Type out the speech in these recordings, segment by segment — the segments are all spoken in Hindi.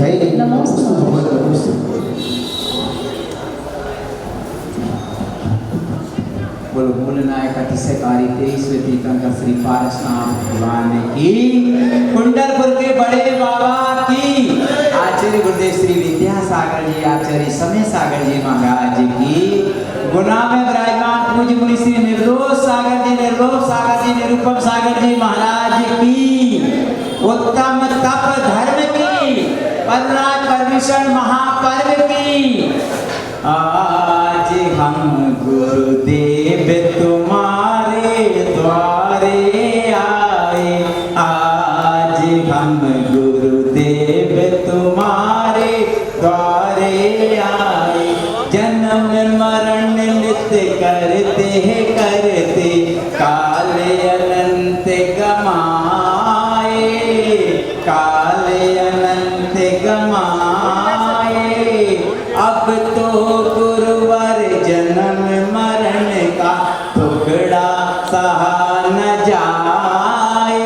जय बोलो मूलनायक अतिशयकारी 23वें तीर्थंकर श्री पारसनाथ भगवान की, कुंडलपुर के बड़े बाबा की, आचार्य गुरुदेव श्री विद्यासागर जी, आचार्य समय सागर जी महाराज की, गुना में विराजमान पूज्य मुनि श्री निर्लोक सागर जी, निर्लोक सागर जी, निरुपम सागर जी महाराज की, उत्तम तप धर्म की, परराज परमिशन महापर्व की। आज हम गुरुदेव तुम्हारे द्वारे आए, आज हम गुरुदेव तुम्हारे द्वारे आए, जन्म मरण नित्य करते काल अनंत गमाए, काल अनंत गमाए। अब तो गुरुवर जन्म मरण का टुकड़ा सहा न जाए,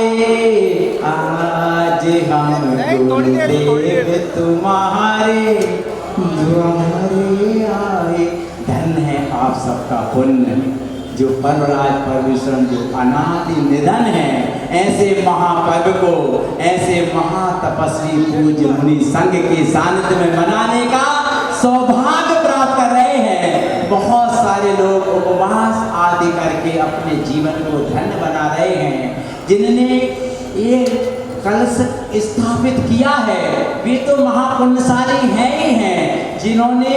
आज हम गुरुदेव तुम्हारे द्वारे आए। धन्य है आप सबका पुण्य जो परवराज परमेश्वर जो अनादि निधन है, ऐसे महापर्व को ऐसे महातपस्वी पूज्य मुनि संघ के सानिध्य में मनाने का सौभाग्य प्राप्त कर रहे हैं। बहुत सारे लोग उपवास आदि करके अपने जीवन को धन्य बना रहे हैं। जिन्होंने ये कलश स्थापित किया है वे तो महापुण्यशाली हैं ही हैं। जिन्होंने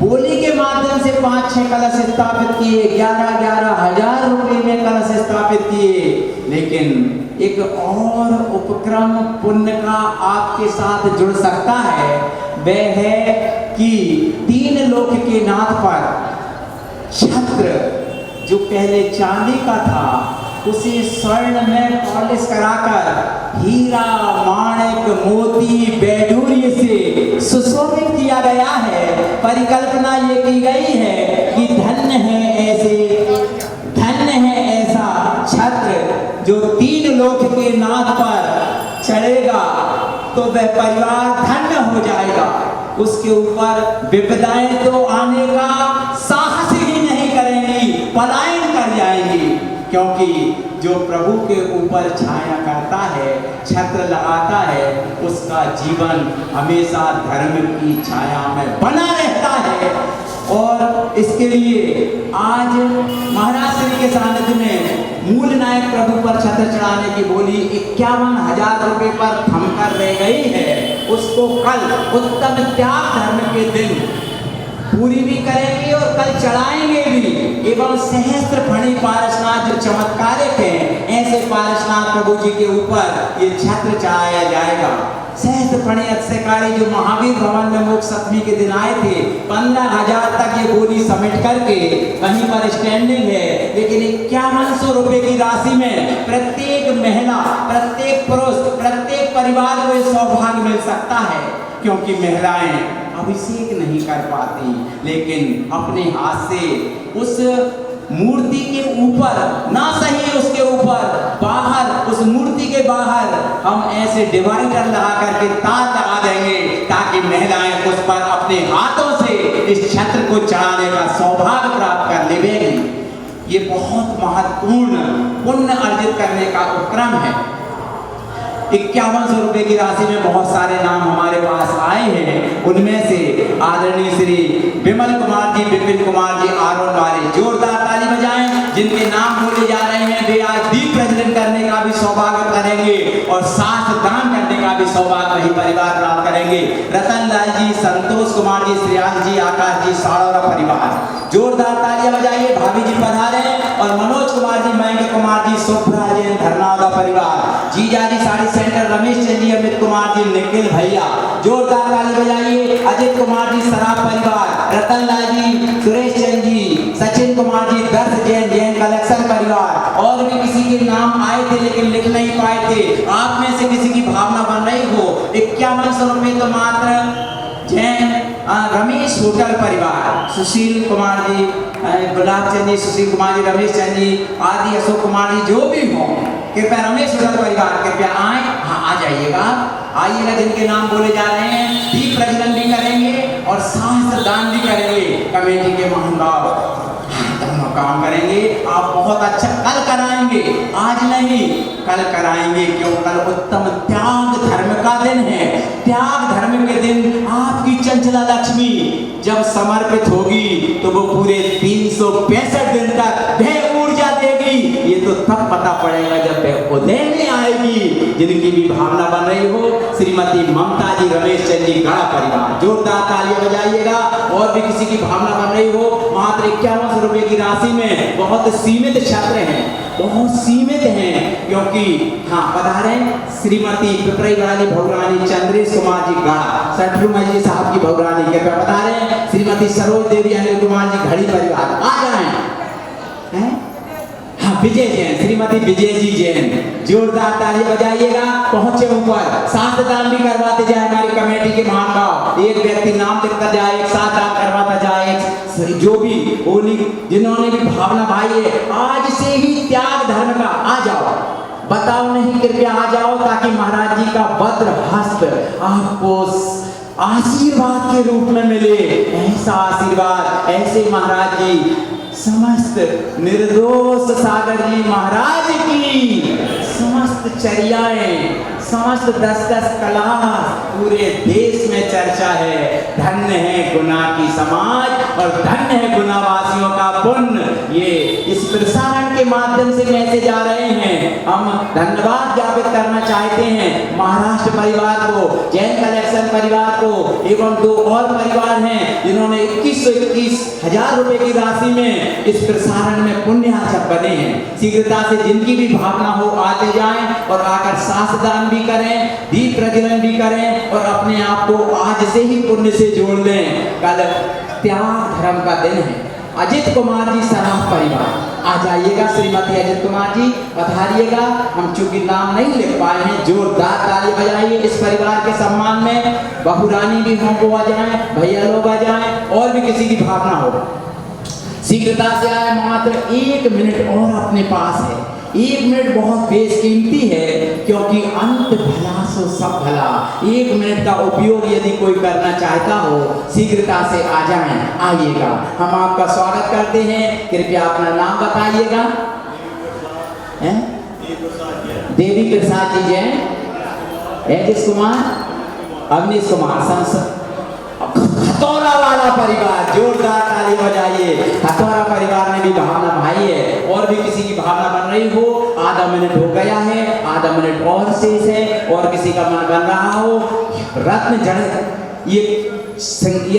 बोली के माध्यम से 5-6 कलश स्थापित किए, 11-11 हजार रुपये में कलश स्थापित किए, लेकिन एक और उपक्रम पुण्य का आपके साथ जुड़ सकता है। वह है कि 3 लोक के नाथ पर छत्र जो पहले चांदी का था उसे स्वर्ण में पॉलिश कराकर हीरा माणिक मोती बैडूर्य से सुशोभित किया गया है। परिकल्पना ये की गई है कि धन्य है ऐसा छत्र जो 3 लोक के नाथ पर चढ़ेगा तो वह परिवार धन्य हो जाएगा। उसके ऊपर विपदाएं तो आने का साहस ही नहीं करेंगी, पलायन कर जाएंगी, क्योंकि जो प्रभु के ऊपर छाया करता है, छत्र लगाता है, उसका जीवन हमेशा धर्म की छाया में बना रहता है। और इसके लिए आज महाराज श्री के सानिध्य में मूल नायक प्रभु पर छत्र चढ़ाने की बोली 51,000 रुपये पर थमकर रह गई है। उसको कल उत्तम त्याग धर्म के दिन पूरी भी करेंगे और कल चढ़ाएंगे भी। एवं सहस्त्र फणी पारसनाथ जो चमत्कारिक हैं, ऐसे पारसनाथ प्रभु जी के ऊपर ये छत्र चढ़ाया जाएगा। सहस्त्र फणी अक्षयकारी जो महावीर भवन में मोक्ष सप्तमी के दिन आए थे, 15,000 तक ये बोली समेट करके वहीं पर स्टैंडिंग है। लेकिन 5100 रुपये की राशि में प्रत्येक महिला, प्रत्येक पुरुष, प्रत्येक परिवार को ये सौभाग्य मिल सकता है, क्योंकि महिलाएं अभिषेक नहीं कर पाती, लेकिन अपने हाथ से उस मूर्ति के ऊपर, ना सही उसके ऊपर, बाहर उस मूर्ति के बाहर हम ऐसे डिवाइडर लगा करके तार लगा देंगे ताकि महिलाएं उस पर अपने हाथों से इस छत्र को चढ़ाने का सौभाग्य प्राप्त कर लेंगी। ये बहुत महत्वपूर्ण पुण्य अर्जित करने का उपक्रम है। 5100 रुपये की राशि में बहुत सारे नाम हमारे पास आए हैं। उनमें से आदरणीय श्री विमल कुमार जी, विपिन कुमार जी आरोन वाले, जोरदार ताली बजाएं। जिनके नाम बोले जा रहे हैं वे आज दीप प्रज्वलन करने का भी सौभाग्य करेंगे और शास्त्र दान करने का भी सौभाग्य वही परिवार प्राप्त करेंगे। रतन लाल जी, संतोष कुमार जी, श्रेयांश जी, आकाश जी, साड़ौरा परिवार, जोरदार तालियां बजाइए। भाभी जी पधारे और मनोज कुमार जी, मयंक कुमार जी, सुभ्रा जी, धरनागा परिवार, जीजा जी साड़ी सेंटर, रमेश चंद जी, अमित कुमार जी, निखिल भैया, जोरदार ताली बजाइए। अजित कुमार जी, सराफ परिवार, रतन लाल जी, सुरेश चंद जी, सचिन कुमार जी, दर्श जैन, जैन कलेक्शन परिवार। और भी किसी के नाम आए थे लेकिन लिख नहीं पाए थे, आप में से किसी की भावना बन रही हो, 5100 रुपये तो मात्र जैन रमेश होटल परिवार, सुशील कुमार जी, गुलाब चंद जी, सुशील कुमार जी, रमेश चंद जी आदि, अशोक कुमार जी, जो भी हो, कृपया रमेश होटल परिवार कृपया आए। हाँ, आ जाइएगा, आइएगा। जिनके नाम बोले जा रहे हैं बहुत अच्छा कल कराएंगे, आज नहीं कल कराएंगे। क्यों? कल उत्तम त्याग धर्म का दिन है। त्याग धर्म के दिन आपकी चंचला लक्ष्मी जब समर्पित होगी तो वो पूरे 365 दिन तक वह ऊर्जा देगी। ये तो तब पता पड़ेगा जब वह उदय में आएगी। जिनकी भी भावना बन रही हो, श्रीमती ममता जी रमेश चंद जी गढ़ा परिवार, जोरदार तालियां बजाइएगा। और भी किसी की भावना बन रही हो, मात्र 51 रुपए की राशि में बहुत सीमित छात्र हैं, बहुत सीमित हैं। क्योंकि हाँ बता रहे हैं श्रीमती पिपराई वाली भगवानी चंद्रेश कुमार जी गढ़ा, सटरुमा जी साहब की भगवानी के बता रहे हैं श्रीमती सरोज देवी अनिल कुमार जी घड़ी परिवार आ जाए हैं। हाँ विजय जैन, श्रीमती विजय जी जैन, जोरदार ताली बजाइएगा। पहुंचे ऊपर, साथ दान भी करवाते जाए हमारी कमेटी के महानुभाव। एक व्यक्ति नाम लिखता जाए, एक साथ दान करवाता जाए। जो भी होली जिन्होंने भी भावना भाई है, आज से ही त्याग धर्म का आ जाओ, बताओ नहीं कृपया आ जाओ, ताकि महाराज जी का वज्र हस्त आपको आशीर्वाद के रूप में मिले। ऐसा आशीर्वाद, ऐसे महाराज जी समस्त निर्दोष सागर जी महाराज की समस्त चर्याएं, समस्त 10-10 कला पूरे देश में चर्चा है। धन्य है गुना की समाज और धन्य है गुनावासियों का पुण्य। ये इस प्रसारण के माध्यम से मैसेज आ रहे हैं। हम धन्यवाद ज्ञापित करना चाहते हैं महाराष्ट्र परिवार को, जैन कलेक्शन परिवार को, एवं 2 और परिवार हैं जिन्होंने 21,000 रुपए की राशि में इस प्रसारण में पुण्यार्चक बने हैं। शीघ्रता से जिनकी भी भावना हो आते जाएं और आकर सासदान भी करें, दीप प्रज्वलन भी करें और अपने आप को आज से ही पुण्य से जोड़ लें। कल त्याग धर्म का दिन है। अजित कुमार जी सराफ परिवार आ जाइएगा, श्रीमती अजित कुमार जी पधारिएगा। हम चूंकि नाम नहीं लिख पाए हैं, जोरदार ताली बजाइए इस परिवार के सम्मान में। बहू रानी भी हम को आ जाए, भैया लोग आ जाए, और भी किसी की भावना हो शीघ्रता से आए। मात्र 1 मिनट और अपने पास है। 1 मिनट बहुत बेशकीमती है, क्योंकि अंत भला सो सब भला। 1 मिनट का उपयोग यदि कोई करना चाहता हो, शीघ्रता से आ जाएं, आइएगा। हम आपका स्वागत करते हैं। कृपया अपना नाम बताइएगा। देवी प्रसाद जी जैन, एजिस कुमार, अवनीश कुमार, संसद खतौरा वाला परिवार, जोरदार ताली बजाइए। खतौरा परिवार ने भी भावना भाई है। और भी किसी की भावना बन रही हो, आधा मिनट हो गया है, आधा मिनट और शेष है। और किसी का मन बन रहा हो, रत्न जड़ ये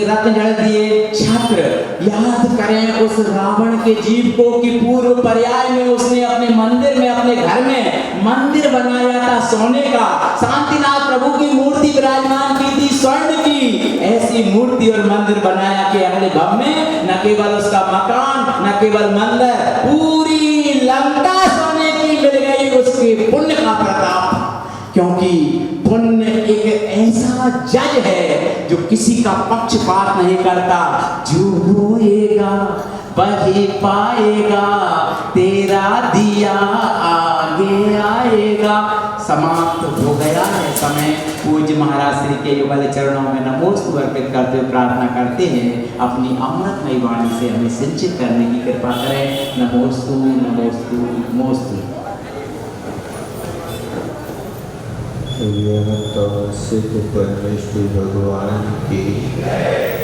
रत्न जड़ दिए छात्र याद करें उस रावण के जीव को कि पूर्व पर्याय में उसने अपने मंदिर में, अपने घर में मंदिर बनाया था सोने का। शांतिनाथ प्रभु की मूर्ति विराजमान की थी स्वर्ण की। ऐसी मूर्ति और मंदिर बनाया कि अगले भाव में न केवल उसका मकान, न केवल मंदिर, पूरी लंका सोने की मिल गई। उसके पुण्य का प्रताप, क्योंकि पुण्य एक ऐसा जज है जो किसी का पक्षपात नहीं करता। जो होएगा वही पाएगा, तेरा दिया आगे आएगा। समाप्त हो गया है समय। पूज्य महाराज श्री के युगल चरणों में नमोस्तु अर्पित करते हुए प्रार्थना करते हैं, अपनी अमृतमयी वाणी से हमें सिंचित करने की कृपा करें। नमोस्तु नमोस्तु नमोस्तु। सिद्ध परमेश्वर भगवान की,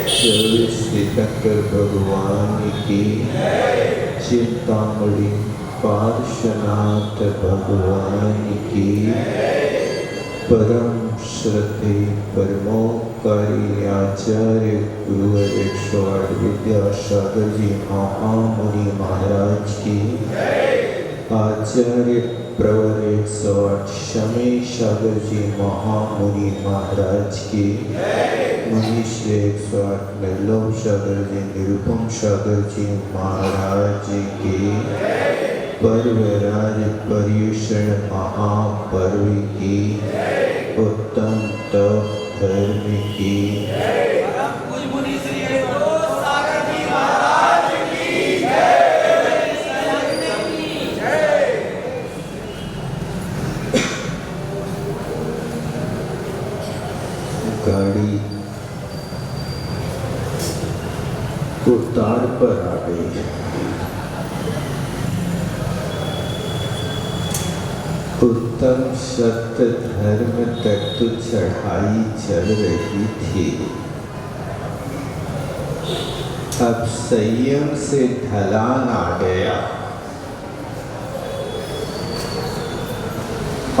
24 तीर्थंकर भगवान की, चिंतामणि पार्श्वनाथ भगवान की, परम श्रद्धे परमोपकारी आचार्य गुरु 108 विद्यासागर जी महामुनि महाराज की, आचार्य प्रवर 108 शमी सागर जी महामुनि महाराज की, मनीष 108 निर्लोभ सागर जी निरुपम सागर जी महाराज की, पर्वराज पर्युषण महापर्व की, उत्तम तप धर्म की, गाड़ी उतार पर आ गई है। उत्तम सत्य धर्म तक तो चढ़ाई चल रही थी, अब संयम से ढलान आ गया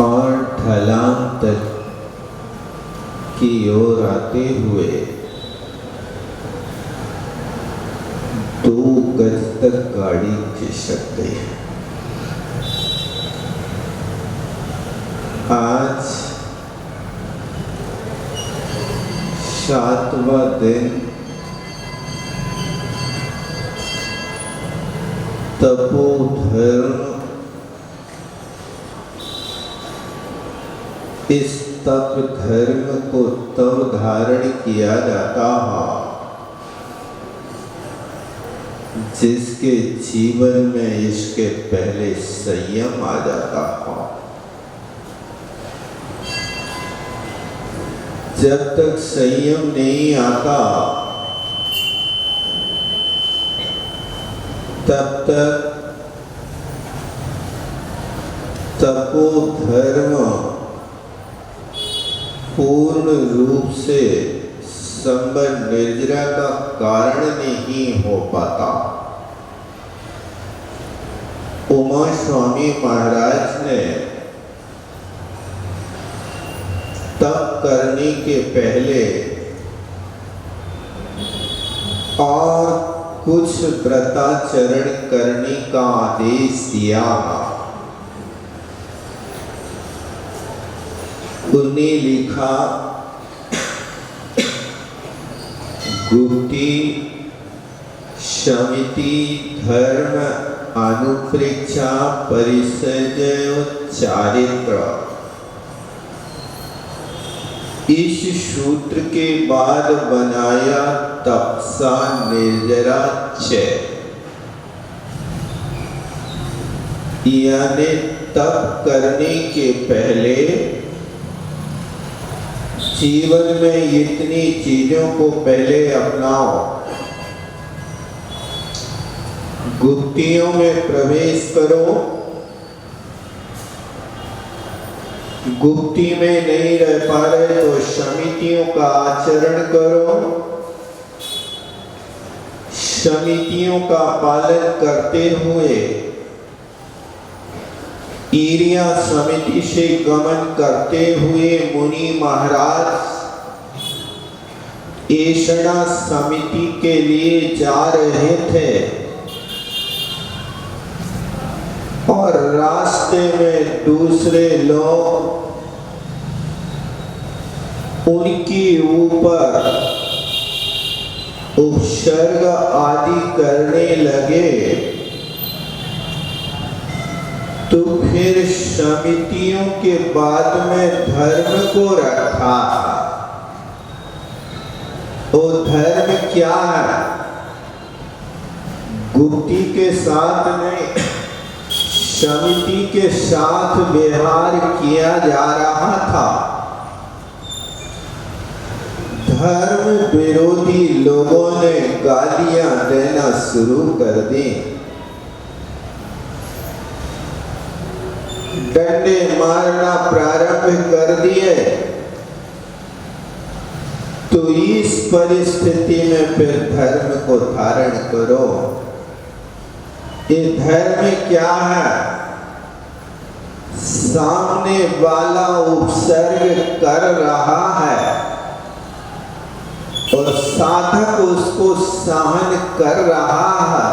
और ढलान तक की ओर आते हुए 2 गज तक गाड़ी खिसक गई। आज 7वां दिन तपोधर्म इस तप धर्म को तब धारण किया जाता है जिसके जीवन में इसके पहले संयम आ जाता है। जब तक संयम नहीं आता तब तक तपोधर्म पूर्ण रूप से संबंध निर्जरा का कारण नहीं हो पाता। उमा स्वामी महाराज ने तप करने के पहले और कुछ व्रताचरण करने का आदेश दिया। उन्हें लिखा, गुप्ती समिति धर्म अनुप्रेक्षा परिसर्जय चारित्र। इस सूत्र के बाद बनाया तपसा निर्जरा च, यानी तप करने के पहले जीवन में इतनी चीजों को पहले अपनाओ। गुप्तियों में प्रवेश करो, गुप्ती में नहीं रह पा रहे तो समितियों का आचरण करो, समितियों का पालन करते हुए ईरिया समिति से गमन करते हुए मुनि महाराज ऐषणा समिति के लिए जा रहे थे और रास्ते में दूसरे लोग उनके ऊपर उपसर्ग आदि करने लगे तो फिर समितियों के बाद में धर्म को रखा। वो धर्म क्या है? गुप्ती के साथ नहीं, समिति के साथ व्यवहार किया जा रहा था। धर्म विरोधी लोगों ने गालियां देना शुरू कर दी, डंडे मारना प्रारंभ कर दिए। तो इस परिस्थिति में फिर धर्म को धारण करो। ये धर्म क्या है? सामने वाला उपसर्ग कर रहा है और साधक उसको सहन कर रहा है।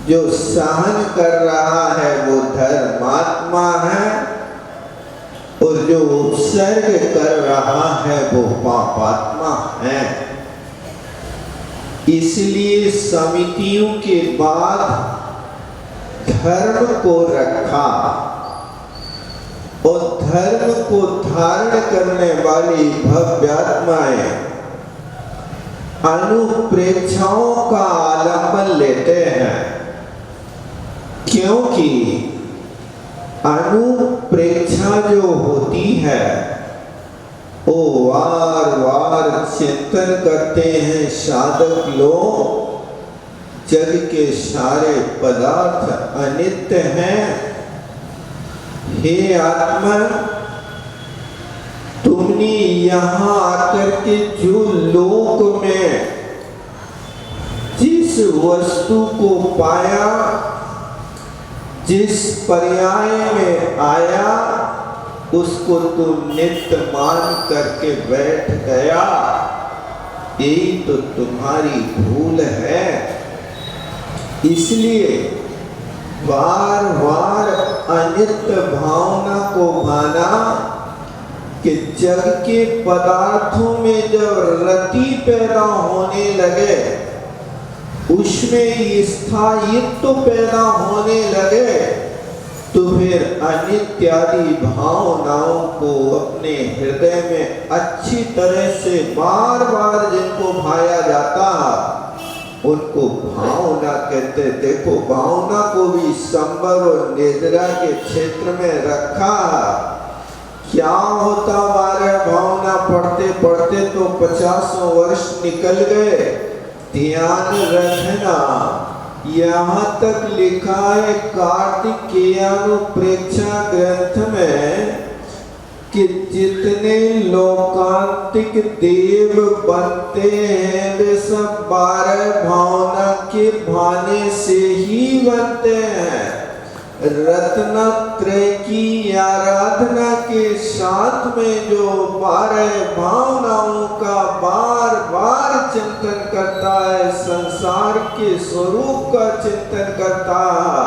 जो सहन कर रहा है वो धर्मात्मा है और जो उपसर्ग कर रहा है वो पापात्मा है। इसलिए समितियों के बाद धर्म को रखा और धर्म को धारण करने वाली भव्यात्माएं अनुप्रेक्षाओं का आलंबन लेते हैं, क्योंकि अनुप्रेक्षा जो होती है वो वार वार चिंतन करते हैं साधक लोग, जग के सारे पदार्थ अनित्य हैं, हे आत्मा, तुमने यहाँ आकर के जो लोक में जिस वस्तु को पाया, जिस पर्याय में आया, उसको तुम नित्य मान करके बैठ गया। यही तो तुम्हारी भूल है। इसलिए बार बार अनित्य भावना को माना कि जग के पदार्थों में जब रति पैदा होने लगे, उसमें स्थायित्व पैदा होने लगे, तो फिर अनित्यादि भावनाओं को अपने हृदय में अच्छी तरह से बार बार जिनको भाया जाता है, उनको भावना कहते। देखो, भावना को भी संवर और निद्रा के क्षेत्र में रखा। क्या होता हमारे भावना पढ़ते पढ़ते तो 50 वर्ष निकल गए। ध्यान रखना, यहाँ तक लिखा है कार्तिकेयानुप्रेक्षा ग्रंथ में कि जितने लोकांतिक देव बनते हैं वे सब 12 भावना के भाने से ही बनते हैं। रत्नत्रय की आराधना के साथ में जो 12 भावनाओं का बार बार चिंतन करता है, संसार के स्वरूप का चिंतन करता है,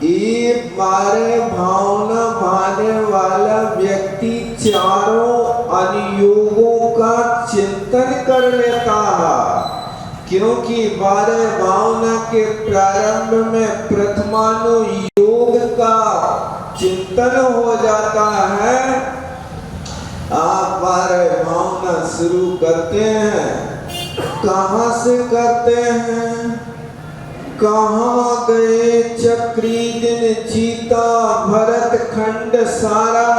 ये 12 भावना भाने वाला व्यक्ति चारों अनुयोगों का चिंतन कर लेता है। क्योंकि 12 भावना के प्रारंभ में प्रथमानुयोग का चिंतन हो जाता है। आप 12 भावना शुरू करते हैं, कहाँ से करते हैं? कहाँ गए चक्री दिन जीता भरत खंड सारा?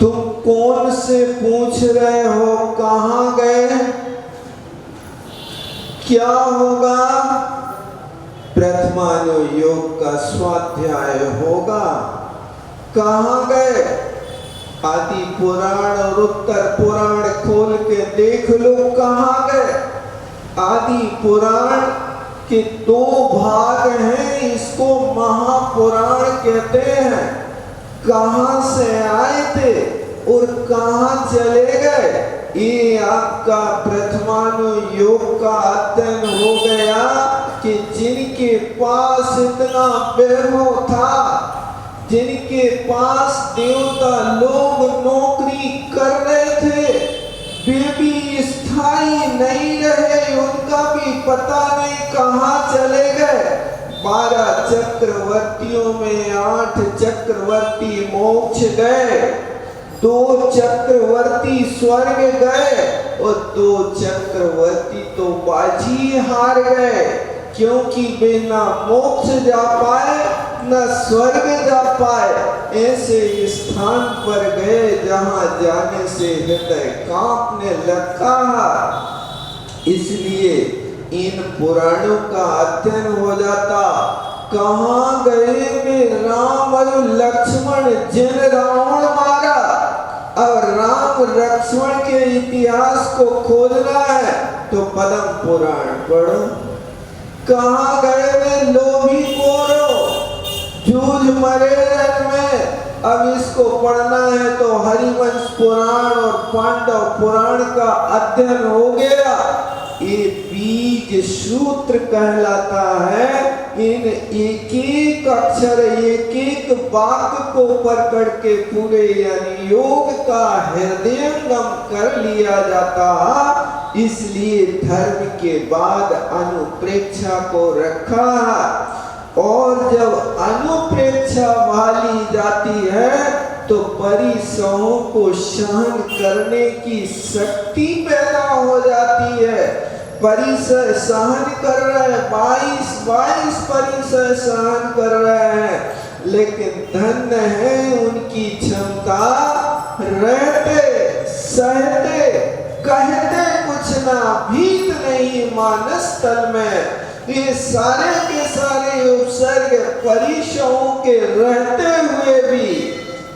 तुम कौन से पूछ रहे हो कहाँ गए? क्या होगा? प्रथमानुयोग का स्वाध्याय होगा। कहाँ गए? आदि पुराण और उत्तर पुराण खोल के देख लो, कहाँ गए? आदि पुराण के 2 भाग हैं, इसको महापुराण कहते हैं। कहाँ से आए थे और कहाँ चले गए, ये आपका प्रथमानुयोग का अध्ययन हो गया कि जिनके पास इतना वैभव था, जिनके पास देवता लोग नौकरी कर रहे थे, वे भी स्थायी नहीं रहे, उनका भी पता नहीं कहाँ चले गए। 12 चक्रवर्तियों में 8 चक्रवर्ती मोक्ष गए, 2 चक्रवर्ती स्वर्ग गए और 2 चक्रवर्ती तो बाजी हार गए। क्योंकि वे ना मोक्ष जा पाए न स्वर्ग जा पाए, ऐसे स्थान पर गए जहां जाने से हृदय कांपने लगता है। इसलिए इन पुराणों का अध्ययन हो जाता। कहाँ गए वे राम और लक्ष्मण जिन रावण मारा? अब राम लक्ष्मण के इतिहास को खोजना है तो पद्म पुराण पढ़ो। कहाँ गए वे लोभी कौरव जूझ मरे रण में? अब इसको पढ़ना है तो हरिवंश पुराण और पांडव पुराण का अध्ययन हो गया। ये बीज सूत्र कहलाता है। इन एक एक अक्षर एक एक वाक्य को पकड़ के पूरे यानी योग का हृदयंगम कर लिया जाता है। इसलिए धर्म के बाद अनुप्रेक्षा को रखा, और जब अनुप्रेक्षा वाली जाती है तो परिसहों को सहन करने की शक्ति पैदा हो जाती है। परिसर सहन कर रहे हैं, 22 परिसर सहन कर रहे हैं, लेकिन धन्य है उनकी क्षमता, रहते सहते कहते कुछ ना, भीत नहीं मानस तल में। ये सारे के सारे प्राणी उपसर्ग परिशों के रहते हुए भी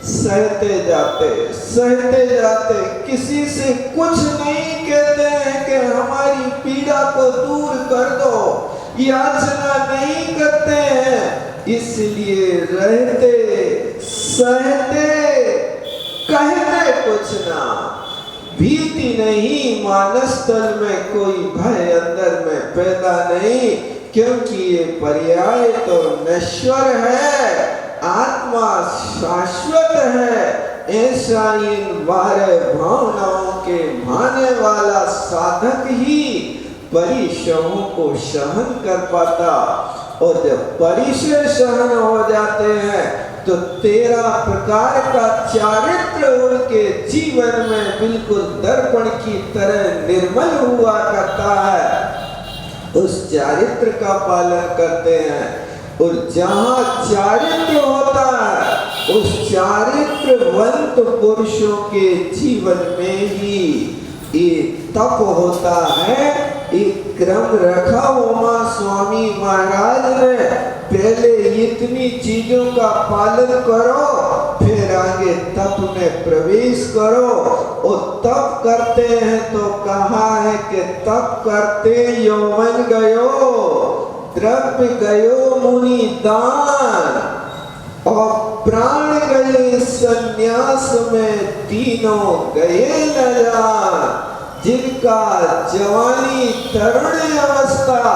सहते जाते, किसी से कुछ नहीं कहते हैं कि हमारी पीड़ा को दूर कर दो, याचना नहीं करते हैं, इसलिए रहते सहते कहते कुछ ना, भीति नहीं, मानस तल में कोई भय अंदर में पैदा नहीं, क्योंकि ये पर्याय तो नश्वर है, आत्मा शाश्वत है। ऐसा इन 12 भावनाओं के माने वाला साधक ही परिशयों को सहन कर पाता, और जब परिशय सहन हो जाते हैं तो 13 प्रकार का चारित्र उनके जीवन में बिल्कुल दर्पण की तरह निर्मल हुआ करता है। उस चारित्र का पालन करते हैं, और जहाँ चारित्र होता है उस चारित्रवंत पुरुषों के जीवन में ही एक तप होता है। एक क्रम रखा उमा स्वामी महाराज ने, पहले इतनी चीजों का पालन करो, फिर आगे तप में प्रवेश करो। और तप करते हैं तो कहा है कि तप करते यौवन गयो, द्रव्य गयो मुनि दान, और प्राण गए संन्यास में, तीनों गए न जान। जिनका जवानी तरुण अवस्था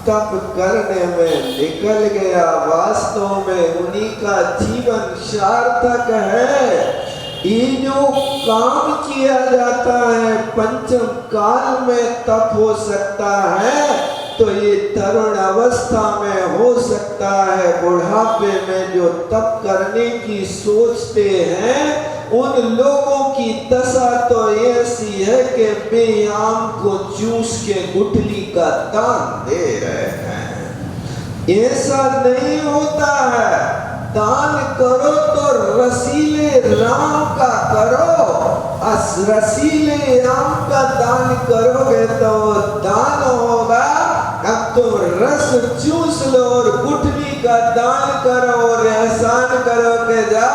तप करने में निकल गया, वास्तव में उन्हीं का जीवन सार्थक है। ये जो काम किया जाता है पंचम काल में तप हो सकता है, तो ये तरुण अवस्था में हो सकता है। बुढ़ापे में जो तप करने की सोचते हैं उन लोगों की दशा तो ऐसी है कि बेआम को चूस के गुठली का दान दे रहे हैं। ऐसा नहीं होता है। दान करो तो रसीले राम का करो, रसीले राम का दान करोगे तो दान होगा। अब तुम रस चूस लो और गुठली का दान करो और एहसान करो के जा,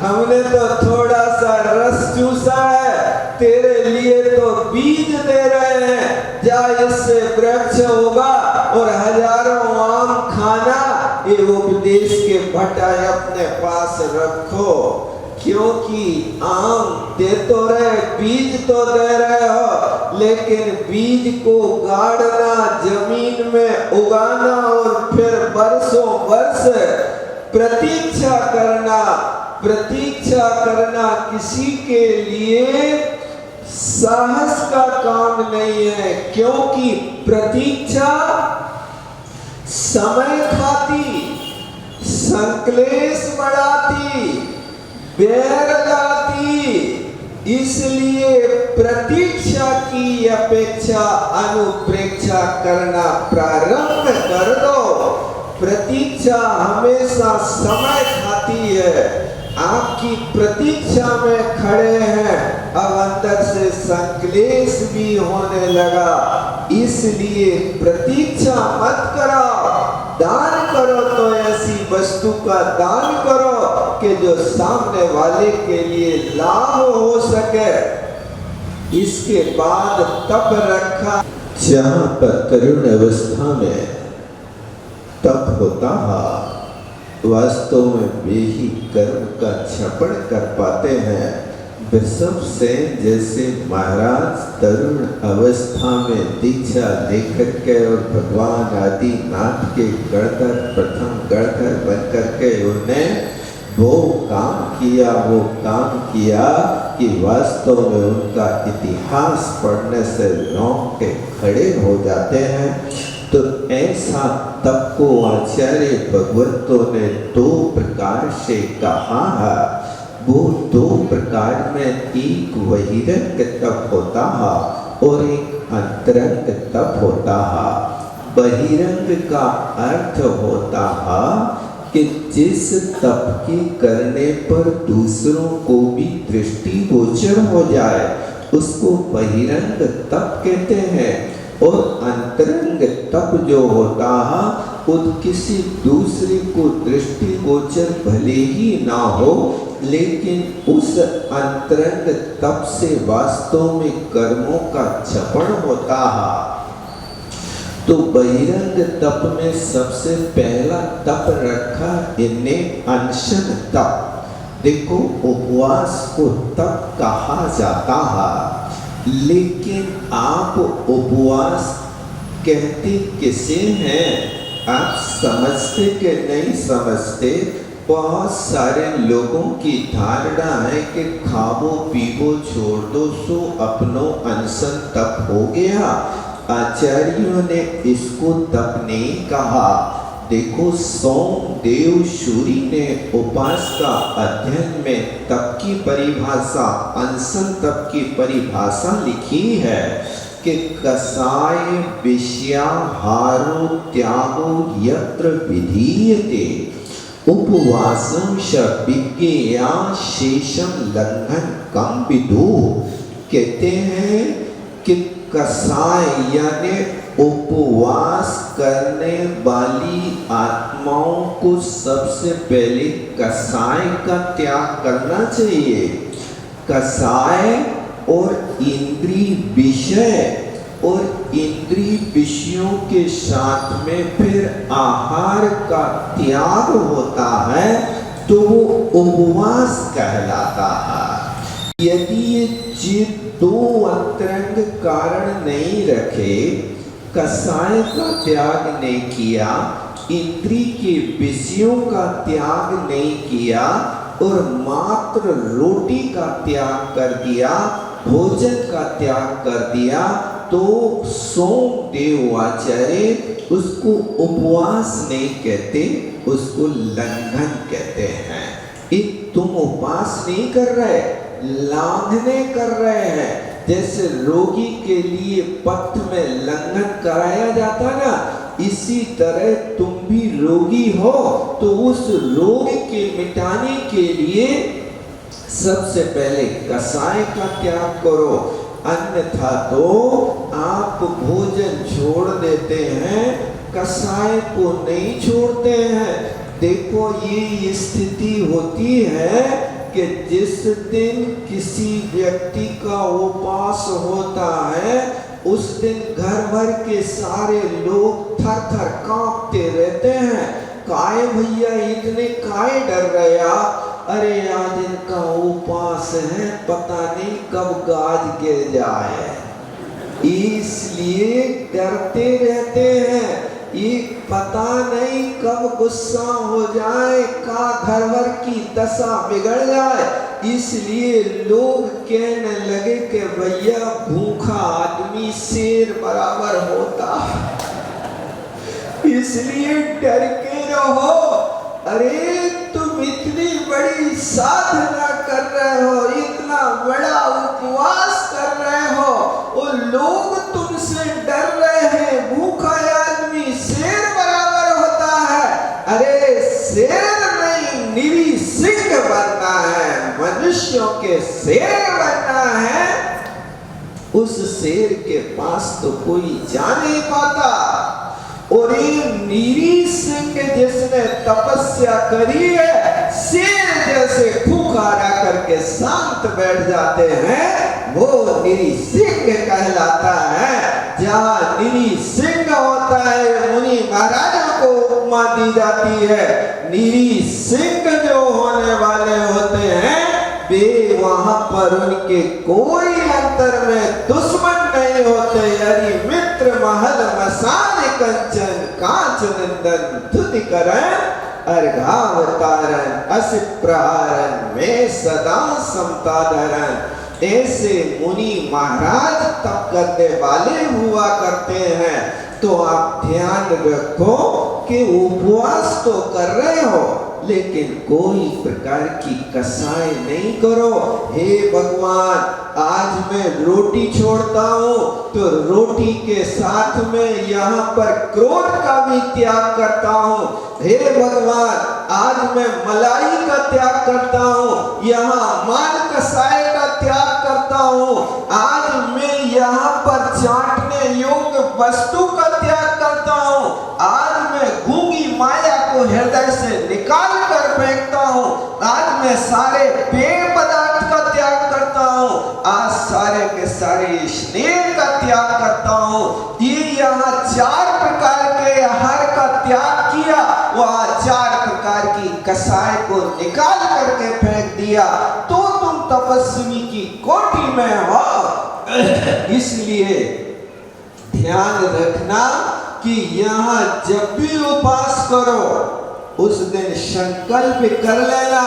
हमने तो थोड़ा सा रस चूसा है, तेरे लिए तो बीज दे रहे हैं, जा इससे वृक्ष होगा और हजारों आम खाना। ये उपदेश के भटाए अपने पास रखो, क्योंकि आम दे तो रहे, बीज तो दे रहे हो, लेकिन बीज को गाड़ना, जमीन में उगाना और फिर बरसों वर्ष प्रतीक्षा करना किसी के लिए साहस का काम नहीं है, क्योंकि प्रतीक्षा समय खाती, संक्लेश बढ़ाती, बैर लाती। इसलिए प्रतीक्षा की अपेक्षा अनुप्रेक्षा करना प्रारंभ कर दो। प्रतीक्षा हमेशा समय खाती है। आपकी प्रतीक्षा में खड़े हैं, अब अंदर से संक्लेश भी होने लगा, इसलिए प्रतीक्षा मत करो। दान करो तो ऐसी वस्तु का दान करो कि जो सामने वाले के लिए लाभ हो सके। इसके बाद तप रखा, जहां पर तरुण अवस्था में तप होता है, वास्तव में वे ही कर्म का क्षपण कर पाते हैं। वृषभ सेन जैसे महाराज तरुण अवस्था में दीक्षा लेकर के और भगवान आदिनाथ के गणधर, प्रथम गणधर बनकर के उन्होंने वो काम किया कि वास्तव में उनका इतिहास पढ़ने से रोंगटे खड़े हो जाते हैं। तो ऐसा तप को आचार्य भगवतों ने 2 प्रकार से कहा है। वो 2 प्रकार में एक बहिरंग तप होता है और एक अंतरंग तप होता है। बहिरंग का अर्थ होता है कि जिस तप की करने पर दूसरों को भी दृष्टि गोचर हो जाए उसको बहिरंग तप कहते हैं। और अंतरंग तप जो होता है वो किसी दूसरे को दृष्टिगोचर भले ही ना हो, लेकिन उस अंतरंग तप से वास्तव में कर्मों का छपण होता है। तो बहिरंग तप में सबसे पहला तप रखा इन्हें अनशन तप। देखो उपवास को तप कहा जाता है, लेकिन आप उपवास कहते किसे हैं? आप समझते कि नहीं समझते? बहुत सारे लोगों की धारणा है कि खाओ पीवो छोड़ दो सो अपनो अनशन तप हो गया। आचार्यों ने इसको तप नहीं कहा। देखो सोमदेव सूरी ने उपास का अध्ययन में तप की परिभाषा, अनशन तप की परिभाषा लिखी है कि कसाय विषयाहारो त्यागो यत्र विधीयते उपवासं विज्ञेया शेषम लंघन कम विदु। कहते हैं कि कसाय यानी उपवास करने वाली आत्माओं को सबसे पहले कसाय का त्याग करना चाहिए। कसाय और इंद्रिय विषय और इंद्रिय विषयों के साथ में फिर आहार का त्याग होता है तो वो उपवास कहलाता है। यदि ये दो अंतरंग कारण नहीं रखे, कसाय का त्याग नहीं किया, इंद्रिय के विषयों का त्याग नहीं किया और मात्र रोटी का त्याग कर दिया, भोजन का त्याग कर दिया, तो सोमदेव आचार्य उसको उपवास नहीं कहते, उसको लंघन कहते हैं। तुम उपवास नहीं कर रहे, लांघने कर रहे हैं। जैसे रोगी के लिए पथ्य में लंघन कराया जाता ना, इसी तरह तुम भी रोगी हो तो उस रोग के मिटाने के लिए सबसे पहले कसाय का त्याग करो, अन्यथा तो आप भोजन छोड़ देते हैं, कसाय को नहीं छोड़ते हैं। देखो ये स्थिति होती है कि जिस दिन किसी व्यक्ति का उपवास होता है उस दिन घर भर के सारे लोग थर थर कांपते रहते हैं। काय भैया इतने काय डर गया, अरे आज इनका उपवास है, पता नहीं कब गाज गिर जाए, इसलिए डरते रहते हैं। ये पता नहीं कब गुस्सा हो जाए, का घर भर की दशा बिगड़ जाए, इसलिए लोग कहने लगे कि भैया भूखा आदमी शेर बराबर होता, इसलिए डर के रहो। अरे तुम इतनी बड़ी साधना कर रहे हो, इतना बड़ा उपवास कर रहे हो और लोग तुमसे डर रहे हैं, भूखा आदमी शेर बराबर होता है। अरे शेर नहीं, निरी सिंह बनना है, मनुष्यों के शेर बनना है। उस शेर के पास तो कोई जा नहीं पाता। और ये नीरी सिंह जिसने तपस्या करी है, शेर जैसे खुखारा करके शांत बैठ जाते हैं, वो नीरी सिंह कहलाता है। जहाँ नीरी सिंह होता है, मुनि महाराजों को उपमा दी जाती है। नीरी सिंह जो होने वाले होते हैं वे वहां पर उनके कोई अंतर में दुश्मन नहीं होते। यानी मित्र महल मसान कंचन कांच नंदन धुति करन अर्घावतारन अस प्रहारन में सदा समता धरन। ऐसे मुनि महाराज तप करने वाले हुआ करते हैं। तो आप ध्यान रखो कि उपवास तो कर रहे हो लेकिन कोई प्रकार की कसाई नहीं करो। हे भगवान, आज मैं रोटी छोड़ता हूँ तो रोटी के साथ में यहाँ पर क्रोध का भी त्याग करता हूँ। हे भगवान, आज मैं मलाई का त्याग करता हूँ, यहाँ मान कसाई का त्याग करता हूँ। आज मैं यहाँ पर चाटने योग्य वस्तु का त्याग करता हूँ। आज मैं गूंगी माया को हृदय से निकाल कर फेंकता हूँ। आज मैं सारे पेय पदार्थ का त्याग करता हूँ। आज सारे के सारे स्नेह का त्याग करता हूँ। ये यहाँ 4 प्रकार के आहार का त्याग किया, वह 4 प्रकार की कसाय को निकाल करके फेंक दिया, तो तुम तपस्वी की कोटि में हो। इसलिए ध्यान रखना कि यहाँ जब भी उपास करो उस दिन संकल्प कर लेना,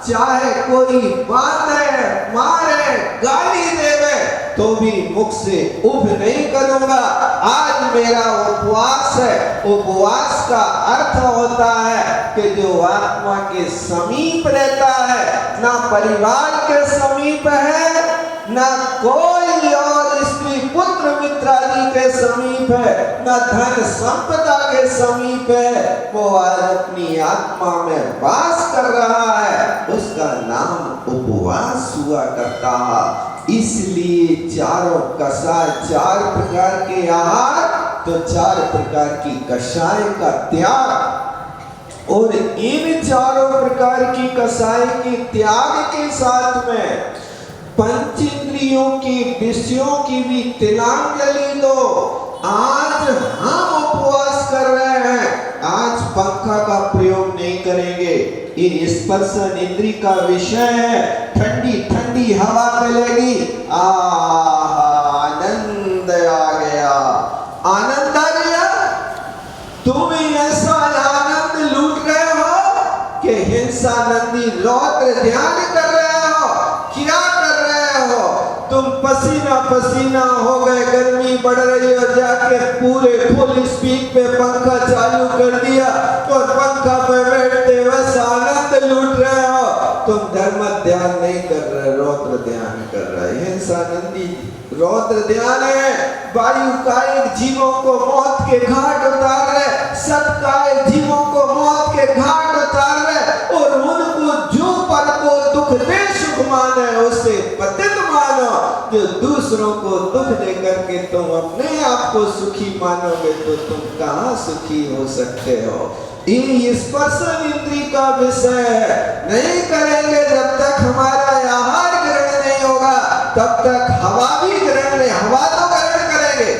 चाहे कोई बांधे, मारे, गाली देवे तो भी मुख से उब नहीं करूंगा। आज मेरा उपवास है। उपवास का अर्थ होता है कि जो आत्मा के समीप रहता है, ना परिवार के समीप है, ना कोई और स्त्री पुत्र मित्र आदि के समीप है, ना धन संपदा के समीप है, वो आज अपनी आत्मा में वास कर रहा है, उसका नाम उपवास हुआ करता है। इसलिए चारों कसाय, 4 प्रकार के आहार, तो 4 प्रकार की कषाय का त्याग, और इन चारों प्रकार की कसाय के त्याग के साथ में पंचेंद्रियों की विषयों की भी तिलांजलि दो। आज हम उपवास कर रहे हैं, आज पंखा का प्रयोग नहीं करेंगे। ये स्पर्शन इंद्री का विषय है। ठंडी ठंडी हवा चलेगी, आनंद आ गया। आनंद आ गया, तुम ऐसा आनंद लूट रहे हो कि हिंसानंदी रौद्र ध्यान कर रहे हो। क्या कर रहे हो तुम? पसीना पसीना हो गए, गर्मी बढ़ रही हो, जाके पूरे फुल स्पीड पे पंखा चालू कर दिया और पंखा पे बैठते वैसे आनंद लूट रहे हो। तुम धर्म ध्यान नहीं कर रहे, रौद्र ध्यान कर रहे। हिंसानंदी रौद्र ध्यान है। वायु कायिक जीवों को मौत के घाट उतार रहे, सत्काय जीवों को मौत के घाट उतार रहे, और उनको जो पल को दुख दे सुख माने उसे पतित मानो। जो दूसरों को दुख दे करके तुम अपने आप को सुखी मानोगे तो तुम कहाँ सुखी हो सकते हो? ये स्पर्शन इंद्री का विषय है। नहीं करेंगे जब तक हमारा आहार ग्रहण नहीं होगा, तब तक हवा भी ग्रहण नहीं। हवा तो ग्रहण करेंगे,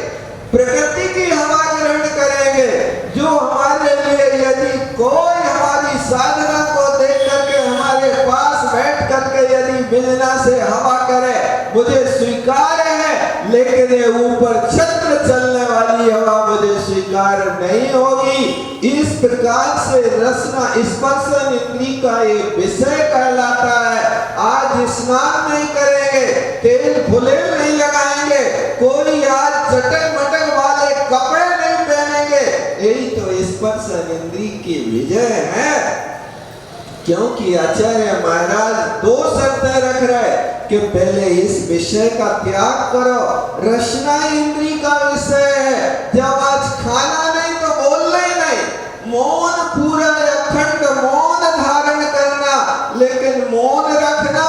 प्रकृति की हवा ग्रहण करेंगे, जो हमारे लिए यदि कोई हमारी साधना को देख करके हमारे पास बैठ करके यदि बिना से हवा करे, मुझे स्वीकार है, लेकिन ये ऊपर छत्र चलने वाली हवा मुझे स्वीकार नहीं होगी। इस प्रकार से रसना स्पर्शन इंद्री का ये विषय कहलाता है। आज स्नान नहीं करेंगे, तेल फुले नहीं लगाएंगे, कोई आज चटक मटक वाले कपड़े नहीं पहनेंगे, यही तो स्पर्शन इंद्री की विजय है। क्योंकि आचार्य महाराज 2 शर्तें रख रहे कि पहले इस विषय का त्याग करो। रसना इंद्री का विषय है। जब आज खाना नहीं तो बोलना ही नहीं, मौन पूरा अखंड मौन धारण करना, लेकिन मौन रखना,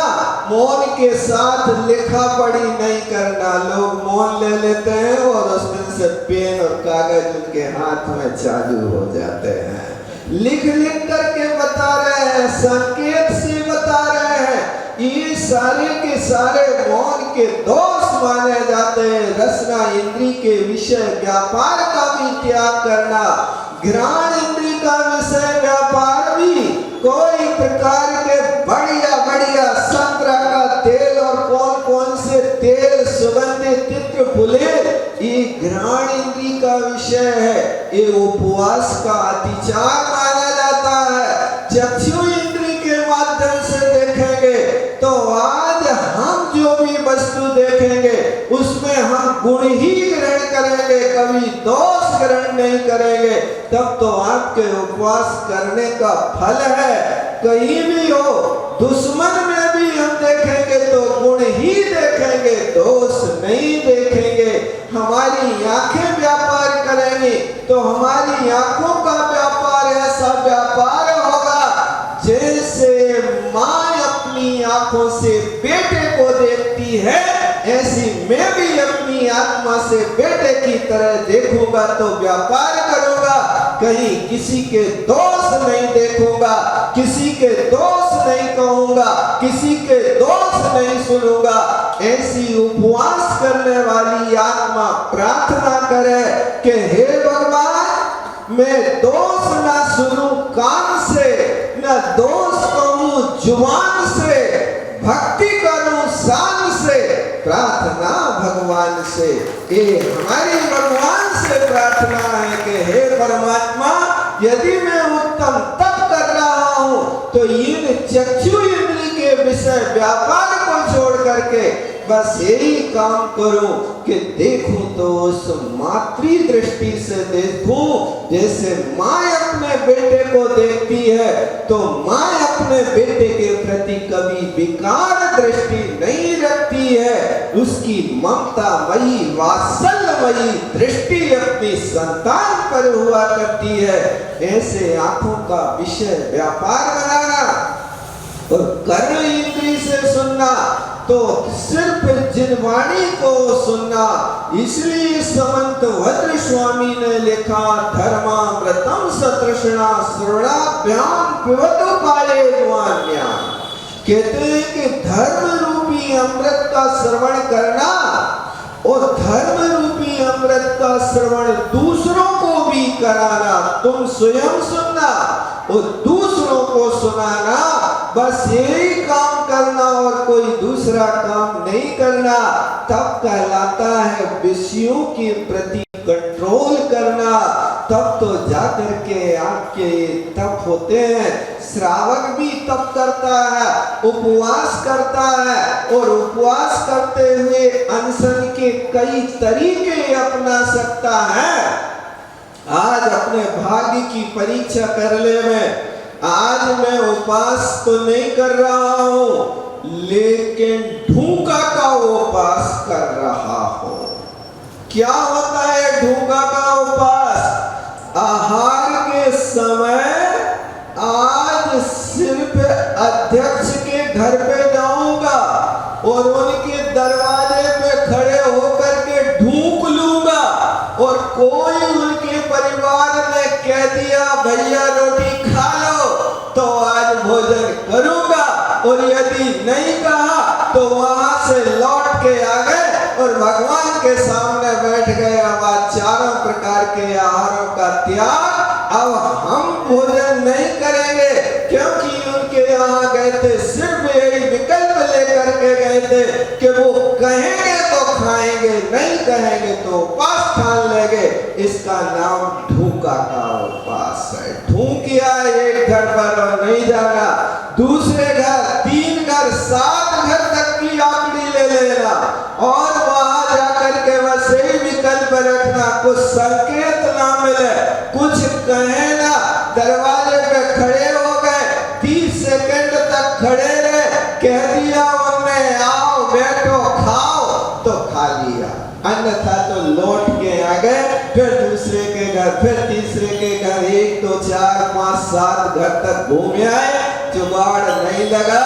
मौन के साथ लिखा पढ़ी नहीं करना। लोग मौन ले लेते हैं और उस दिन से पेन और कागज उनके हाथ में चालू हो जाते हैं। लिख लिख करके बता रहे हैं, संकेत से बता रहे हैं। ये सारे के सारे मौन के दोष माने जाते हैं। रसना इंद्री के विषय व्यापार का भी त्याग करना, घ्राण इंद्री का विषय व्यापार भी, कोई प्रकार के बढ़िया बढ़िया संतरा का तेल और कौन कौन से तेल सुगंधित चित्र फूले, ये घ्राण इंद्री का विषय है। ये उपवास का अतिचार माना जाता है। चक्षु इंद्री के माध्यम से देखेंगे तो आज हम जो भी वस्तु देखेंगे उसमें हम गुण ही ग्रहण करेंगे, कभी दोष ग्रहण नहीं करेंगे। तब तो आपके उपवास करने का फल है। कहीं भी हो, दुश्मन में भी हम देखेंगे तो गुण ही देखेंगे, दोष नहीं देखेंगे। हमारी आंखें व्यापार करेंगी तो हमारी आंखों का व्यापार ऐसा व्यापार होगा जैसे माँ अपनी आंखों से बेटे को देखती है, ऐसी मैं भी अपनी आत्मा से बेटे की तरह देखूंगा तो व्यापार करूंगा, कहीं किसी के दोष नहीं देखूंगा, किसी के दोष नहीं कहूंगा, किसी के दोष नहीं सुनूंगा। ऐसी उपवास करने वाली आत्मा प्रार्थना करे कि हे भगवान, मैं दोष ना सुनूं कान से, न दोष कहूं जुबान से, भक्ति करूं शान से, प्रार्थना भगवान से। ये हमारी भगवान से प्रार्थना है कि हे परमात्मा, यदि मैं उत्तम तप कर रहा हूं तो इन चक्षु इंद्री के विषय व्यापार को छोड़ करके बस यही काम करूं कि देखूं तो उस मातृ दृष्टि से देखूं, जैसे माँ अपने बेटे को देखती है तो माँ अपने बेटे के प्रति कभी विकार दृष्टि नहीं रखती है, उसकी ममतामयी वात्सल्यमयी दृष्टि अपनी संतान पर हुआ करती है। ऐसे आंखों का विषय व्यापार बनाना और कर्ण इंद्री से सुनना तो सिर्फ जिनवाणी को सुनना। इसलिए समंत भद्र स्वामी ने लिखा, धर्मामृतम सतृष्णा श्रवणाभ्याम पिबतु काले ज्ञान। कहते हैं कि धर्म रूपी अमृत का श्रवण करना और धर्म रूपी अमृत का श्रवण दूसरों को भी कराना, तुम स्वयं सुनना और दूसरों को सुनाना, बस यही काम करना और कोई दूसरा काम नहीं करना, तब कहलाता है विषयों के प्रति कंट्रोल करना। तब तो जाकर के आपके तप होते हैं। श्रावक भी तप करता है, उपवास करता है और उपवास करते हुए अनशन के कई तरीके अपना सकता है। आज अपने भाग्य की परीक्षा कर ले। मैं आज मैं उपवास तो नहीं कर रहा हूं, लेकिन ढूंढा का उपवास कर रहा हूं। क्या होता है ढूंढा का उपवास? आहार के समय आज सिर्फ अध्यक्ष के घर पे जाऊंगा और उनके दरवाजे पे खड़े होकर के ढूंढ लूंगा, और कोई उनके परिवार ने कह दिया भैया रोटी खा लो तो आज भोजन करूंगा, और यदि नहीं कहा तो वहां से लौट के आ गए और भगवान के सामने बैठ गए। अब आज चारों प्रकार के आहारों का त्याग, अब हम भोजन नहीं करेंगे, क्योंकि उनके यहाँ गए थे सिर्फ यही विकल्प लेकर के गए थे कि वो कहेंगे तो खाएंगे, नहीं कहेंगे तो उपवास ठान लेंगे। इसका नाम ढूंढा का उपवास है। ढूंढ किया एक घर पर और नहीं जाना, दूसरे घर, 3 घर, 7 घर तक की आंकड़ी ले लेना और वहां जाकर के बस यही विकल्प रखना, कुछ संकेत ना मिले, कुछ कहे ना, दरवाजे पे खड़े हो गए, 30 सेकंड तक खड़े रहे, कह दिया उन्होंने आओ बैठो खाओ तो खा लिया, अन्यथा तो लौट के आ गए। फिर दूसरे के घर, फिर तीसरे के घर, 1 2 4 5 7 घर तक घूमे आए, जुगाड़ नहीं लगा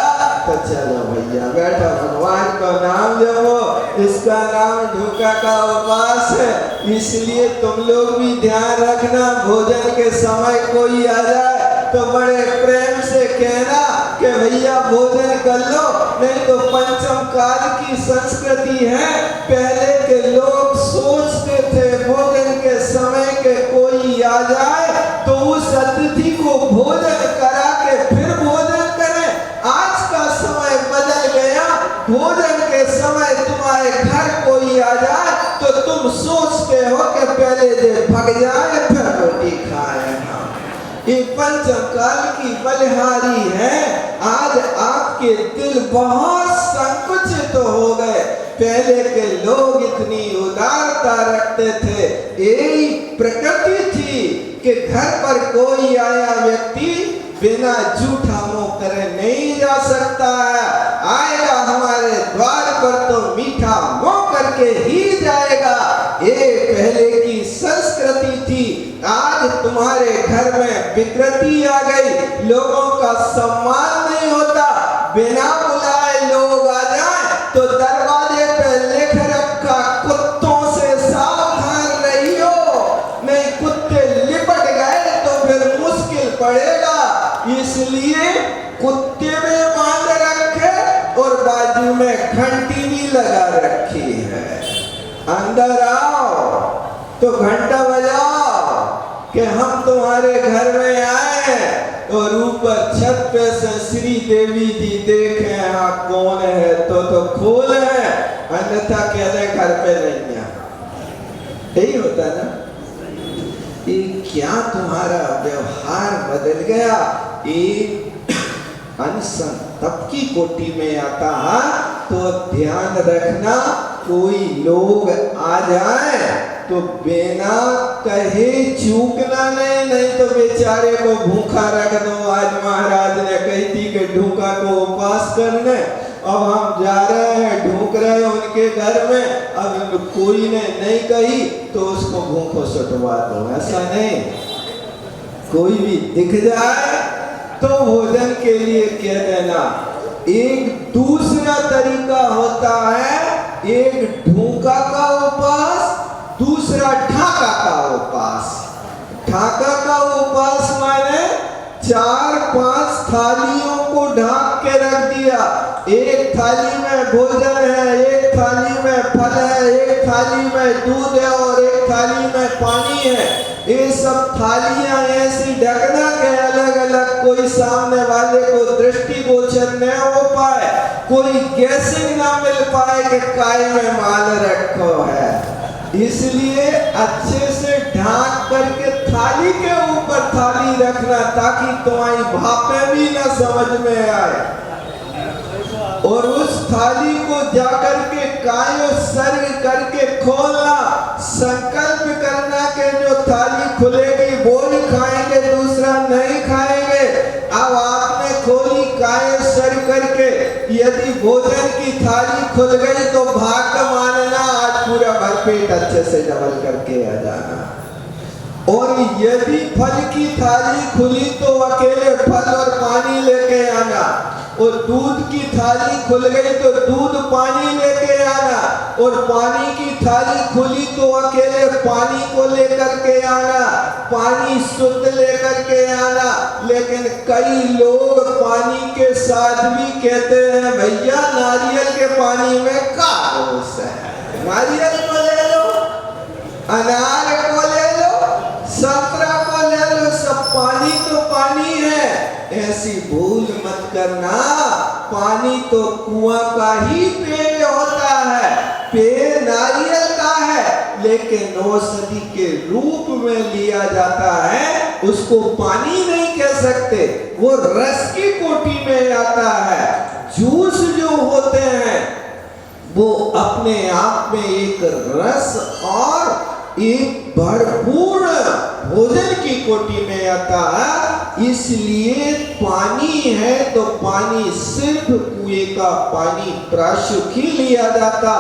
तो चलो भैया बैठो भगवान का नाम जपो। इसका नाम ढूंढा का उपवास है। इसलिए तुम लोग भी ध्यान रखना, भोजन के समय कोई आ जाए तो बड़े प्रेम से कहना कि भैया भोजन कर लो, नहीं तो पंचम काल की संस्कृति है। पहले के लोग सोचते थे भोजन के समय के कोई आ जाए तो उस अतिथि को भोजन करा के फिर भोजन करें। आज का समय बदल गया, भोजन के समय तुम्हारे घर कोई आ जाए तो तुम सोचते हो कि पहले जे भग जाए फिर रोटी खाए। ये पंचम काल की बलिहारी है। आज आपके दिल बहुत संकुचित हो गए। पहले के लोग इतनी उदारता रखते थे, यही प्रकृति थी कि घर पर कोई आया व्यक्ति बिना झूठा मुंह करे नहीं जा सकता है। आएगा हमारे द्वार पर तो मीठा मुंह करके ही जाएगा। ये पहले की संस्कृति थी। आज तुम्हारे घर में विकृति आ गई, लोगों का सम्मान नहीं होता। बिना बुलाए लोग आ जाए तो दरवाजे पे लिख रखा लगा रखी है। अंदर आओ तो घंटा बजाओ कि हम तुम्हारे घर में आए, और ऊपर छत पे से श्री देवी जी देखे हाँ कौन है तो खोल है, अन्यथा कहते घर पे नहीं है। यही होता ना, ये क्या तुम्हारा व्यवहार बदल गया। एक अनशन तब की कोटि में आता है, तो ध्यान रखना कोई लोग आ जाए तो बिना कहे चूकना नहीं, नहीं तो बेचारे को भूखा रख दो। आज महाराज ने कही थी कि ढूंढा को उपवास करने, अब हम जा रहे हैं ढूंढ रहे हैं उनके घर में, अब कोई ने नहीं कही तो उसको भूखो सटवा दो। ऐसा नहीं, कोई भी दिख जाए तो भोजन के लिए कह देना। एक दूसरा तरीका होता है, एक ढूंढा का उपवास, दूसरा ढाका का उपवास। ढाका का उपवास माने 4-5 थालियों को ढाक के रख दिया। एक थाली में भोजन है, एक थाली में फल है, एक थाली में दूध है और एक थाली में पानी है। ये सब थालियां ऐसी ढकना के अलग अलग, कोई सामने वाले को दृष्टि गोचर न हो पाए, कोई गैसिंग ना मिल पाए कि काय में माल रखो है। इसलिए अच्छे से ढाक करके थाली के ऊपर थाली रखना, ताकि तुम्हारी भापें भी ना समझ में आए। और उस थाली को जाकर के कायो सर्ग करके खोलना, संकल्प करना कि जो थाली खुलेगी वो ही खाएंगे, दूसरा नहीं खाएंगे। अब आपने खोली कायो सर्ग करके, यदि भोजन की थाली खुल गई तो भाग मानना, आज पूरा भरपेट अच्छे से डबल करके आ जाना। और यदि फल की थाली खुली तो अकेले फल और पानी लेके आना, और दूध की थाली खुल गई तो दूध पानी लेके आना, और पानी की थाली खुली तो अकेले पानी को लेकर के आना, पानी शुद्ध लेकर के आना। लेकिन कई लोग पानी के साथ भी कहते हैं भैया नारियल के पानी में का दोष है, नारियल को ले लो, अनार को ले लो, संतरा को ले लो, सब पानी तो पानी है। ऐसी भूल मत करना, पानी तो कुआं का ही पेड़ होता है, पेड़ नारियल का है, लेकिन औषधि के रूप में लिया जाता है, उसको पानी नहीं कह सकते, वो रस की कोटि में आता है। जूस जो होते हैं वो अपने आप में एक रस और एक भरपूर भोजन की कोटि में आता है। इसलिए पानी है तो पानी सिर्फ कुएं का पानी प्राशुक ही लिया जाता।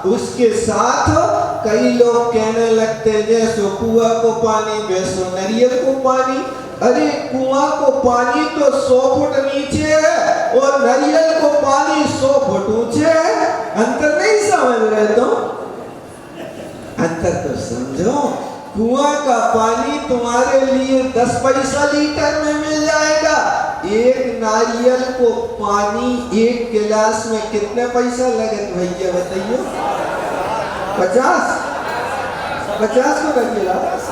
उसके साथ कई लोग कहने लगते हैं जैसो कुआं को पानी वैसो नारियल को पानी। अरे कुआं को पानी तो 100 फुट नीचे है और नारियल को पानी 100 फुट ऊंचे है। अंतर नहीं समझ रहे तो? अंतर तो समझो। कुआं का पानी तुम्हारे लिए 10 पैसा लीटर में मिल जाएगा। एक नारियल को पानी 1 गिलास में कितने पैसा लगे भैया बताइए? 50 को लग गिलास।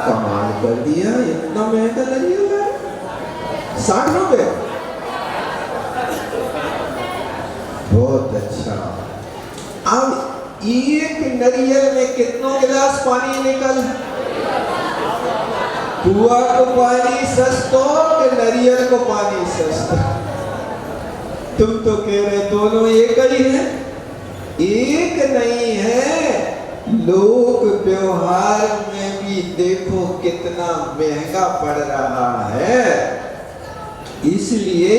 कमाल कर दिया, इतना महंगा नारियल है। 60 रुपए। बहुत अच्छा। अब एक नारियल में कितनों गिलास पानी निकल? कुआं को पानी सस्तो कि नारियल को पानी सस्तो? तुम तो कह रहे दोनों एक ही है। एक नहीं है। लोक व्यवहार में भी देखो कितना महंगा पड़ रहा है। इसलिए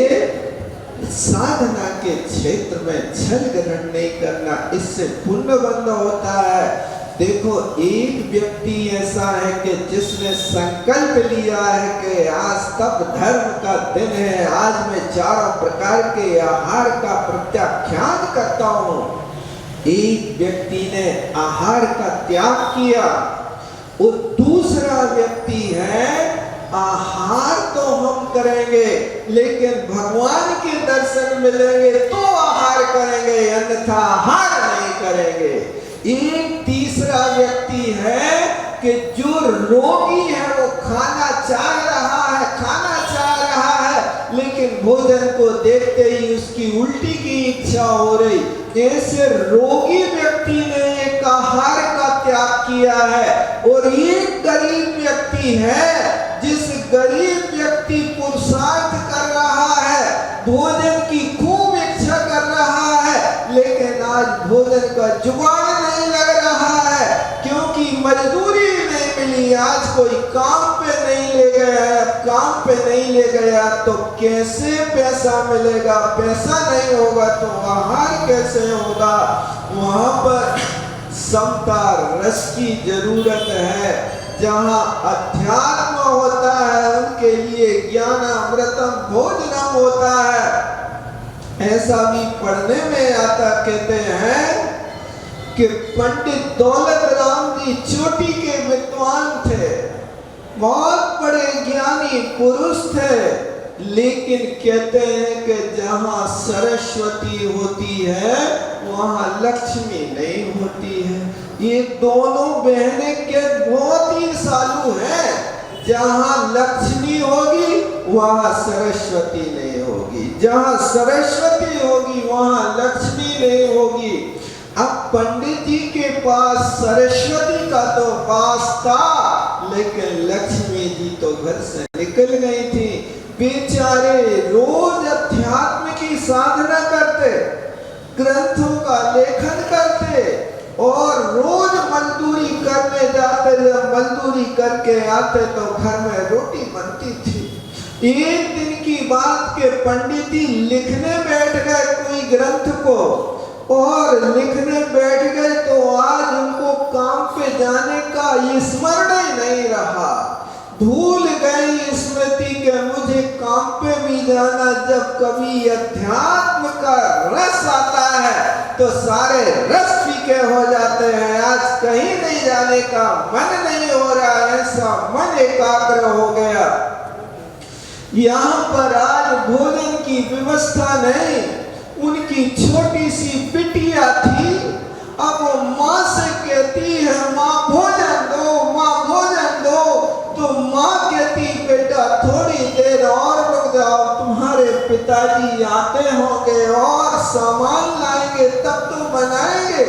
साधना के क्षेत्र में छल ग्रहण नहीं करना, इससे पुण्य बंद होता है। देखो एक व्यक्ति ऐसा है कि जिसने संकल्प लिया है कि आज तब धर्म का दिन है, आज मैं 4 प्रकार के आहार का प्रत्याख्यान करता हूँ। एक व्यक्ति ने आहार का त्याग किया और दूसरा व्यक्ति है आहार तो हम करेंगे, लेकिन भगवान के दर्शन मिलेंगे तो आहार करेंगे, अन्यथा आहार नहीं करेंगे। एक तीसरा व्यक्ति है कि जो रोगी है, वो खाना चाह रहा है, लेकिन भोजन को देखते ही उसकी उल्टी की इच्छा हो रही। ऐसे रोगी व्यक्ति ने एक आहार का त्याग किया है। और एक गरीब व्यक्ति है, जिस गरीब व्यक्ति पुरुषार्थ कर रहा है, भोजन की खूब इच्छा कर रहा है, लेकिन आज भोजन का जुगाड़ नहीं लग रहा है, क्योंकि मजदूरी नहीं मिली, आज कोई काम पे नहीं ले गया, काम पे नहीं ले गया तो कैसे पैसा मिलेगा, पैसा नहीं होगा तो आहार कैसे होगा। वहां पर समता रस की जरूरत है। जहाँ अध्यात्म होता है, उनके लिए ज्ञान अमृतम भोजनम होता है। ऐसा भी पढ़ने में आता, कहते हैं कि पंडित दौलत राम जी चोटी के विद्वान थे, बहुत बड़े ज्ञानी पुरुष थे, लेकिन कहते हैं कि जहाँ सरस्वती होती है वहाँ लक्ष्मी नहीं होती है। ये दोनों बहनें के बहुत ही सालू हैं। जहाँ लक्ष्मी होगी वहाँ सरस्वती नहीं होगी, जहाँ सरस्वती होगी वहाँ लक्ष्मी नहीं होगी। अब पंडित जी के पास सरस्वती का तो पास था, लेकिन लक्ष्मी जी तो घर से निकल गई थी। बेचारे रोज अध्यात्म की साधना करते, ग्रंथों का लेखन करते और रोज मजदूरी करने जाते। जब मजदूरी करके आते तो घर में रोटी बनती थी। एक दिन की बात के पंडित जी लिखने बैठ गए कोई ग्रंथ को, और लिखने बैठ गए तो आज उनको काम पे जाने का स्मरण ही नहीं रहा। भूल गई स्मृति के मुझे काम पे भी जाना। जब कभी अध्यात्म का रस आता है तो सारे रस फीके हो जाते हैं। आज कहीं नहीं जाने का मन नहीं हो रहा, ऐसा मन एकाग्र हो गया। यहाँ पर आज भोजन की व्यवस्था नहीं। उनकी छोटी सी बिटिया थी, अब वो माँ से कहती है माँ भोजन दो, माँ भोजन दो। तो माँ कहती बेटा थोड़ी देर और रुक जाओ, तुम्हारे पिताजी आते होंगे और सामान लाएंगे तब तो बनाएंगे।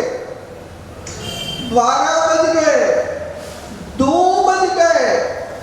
12 बज गए, 2 बज गए।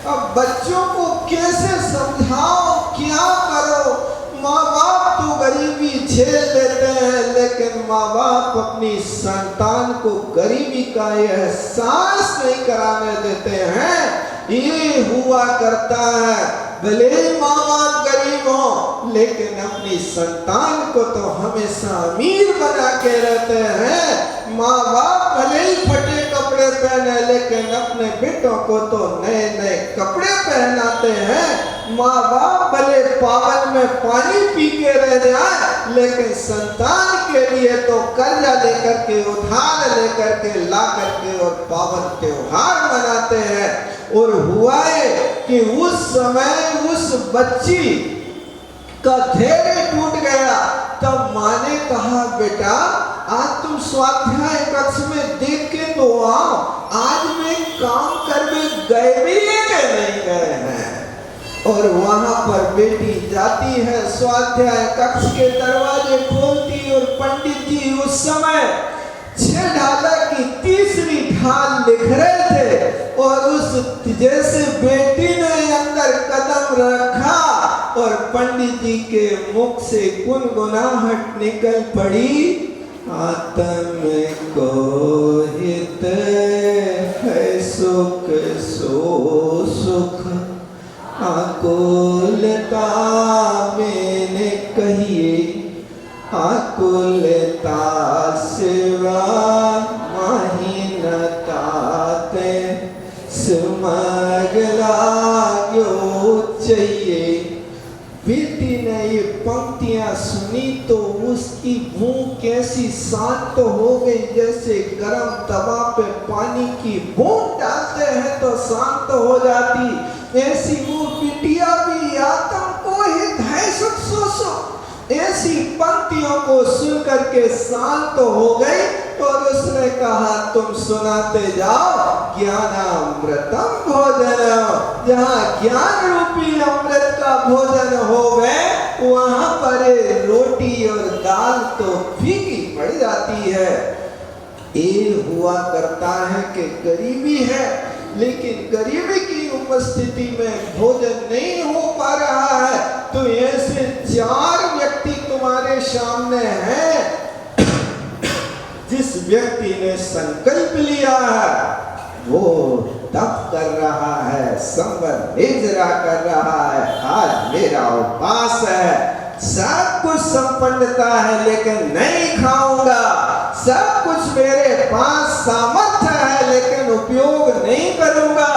अब बच्चों को कैसे समझाओ, क्या करो। माँ बाप तो गरीबी झेल लेते हैं, लेकिन माँ बाप अपनी संतान को गरीबी का एहसास नहीं कराने देते हैं। ये हुआ करता है, भले माँ बाप गरीब हो, लेकिन अपनी संतान को तो हमेशा अमीर बना के रहते हैं। माँ बाप भले ही फटे कपड़े पहने, लेकिन अपने बेटों को तो नए नए कपड़े पहनाते हैं। माँ बाप भले पावन में पानी पी के रह जाए, लेकिन संतान के लिए तो कर्जा लेकर के, उधार लेकर के, ला करके और पावन त्योहार मनाते हैं। और हुआ है कि उस समय उस बच्ची का धैर्य टूट गया। तब माँ ने कहा बेटा आज तुम स्वाध्याय कक्ष में देख के तो आओ, आज मैं काम करने गए भी नहीं गए हैं। और वहां पर बेटी जाती है, स्वाध्याय कक्ष के दरवाजे खोलती, और पंडित जी उस समय 6 ढाला की तीसरी ढाल लिख रहे थे। और उस जैसे बेटी ने अंदर कदम रखा और पंडित जी के मुख से गुनगुनाहट निकल पड़ी, आत्म को हित है सुख सो सुख, आकुलता मैंने कहिए, आकुलता सिवा महीनता ते सुमगला क्यों चाहिए। बेटी ने ये पंक्तियां सुनी तो उसकी भूख कैसी शांत हो गई, जैसे गर्म तवा पे पानी की बूंद डालते हैं तो शांत हो जाती। ऐसी वो बिटिया भी आत्म को हित है सुख सोसो। ऐसी पंक्तियों को सुनकर के शांत तो हो गई और उसने कहा तुम सुनाते जाओ ज्ञानामृतम भोजन। जहाँ ज्ञान रूपी अमृत का भोजन हो गए वहां पर रोटी और दाल तो फीकी पड़ जाती है। ये हुआ करता है कि गरीबी है, लेकिन गरीबी की उपस्थिति में भोजन नहीं हो पा रहा है। तो ऐसे 4 व्यक्ति तुम्हारे सामने हैं। जिस व्यक्ति ने संकल्प लिया है वो तप कर रहा है, संवर निर्जरा कर रहा है, आज मेरा उपवास है, सब कुछ संपन्नता है लेकिन नहीं खाऊंगा, सब कुछ मेरे पास सामर्थ्य है लेकिन उपयोग नहीं करूंगा,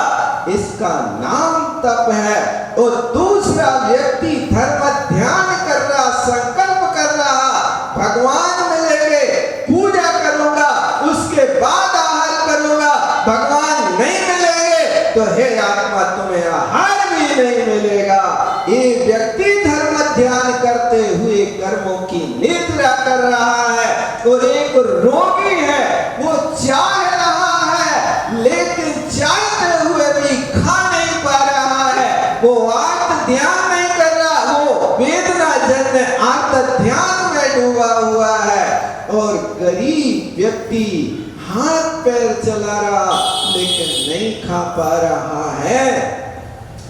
इसका नाम तप है। और दूसरा व्यक्ति धर्म ध्यान कर रहा, संकल्प कर रहा, भगवान मिलेंगे, पूजा करूंगा, उसके बाद आहार करूंगा, भगवान नहीं मिलेंगे तो हे आत्मा तुम्हें आहार भी नहीं मिलेगा। ये व्यक्ति धर्म ध्यान करते हुए कर्मों की निद्रा कर रहा है। और एक रोगी है, वो चाह रहा है लेकिन चाहते हुए भी खा नहीं पा रहा है, वो आत्म ध्यान नहीं कर रहा, वो वेदना जन्य आत्म ध्यान में डूबा हुआ है। और गरीब व्यक्ति हाथ पैर चला रहा लेकिन नहीं खा पा रहा है।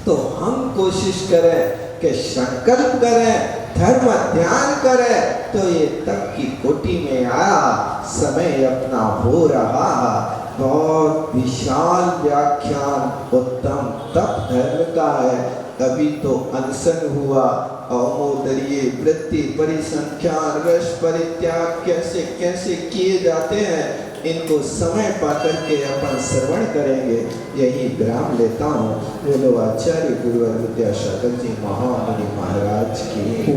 तो हम कोशिश करें कि संकल्प करें, धर्म ध्यान करें तो ये तप की कोटि में आया, समय अपना हो रहा। बहुत विशाल व्याख्यान उत्तम तप धर्म का है। अभी तो अनशन हुआ, अवमोदरीय वृत्ति परिसंख्यान रस परित्याग कैसे कैसे किए जाते हैं, इनको समय पाकर के अपन श्रवण करेंगे। यही विराम लेता हूँ। बोलो आचार्य गुरुवर विद्यासागर जी महामुनि महाराज की।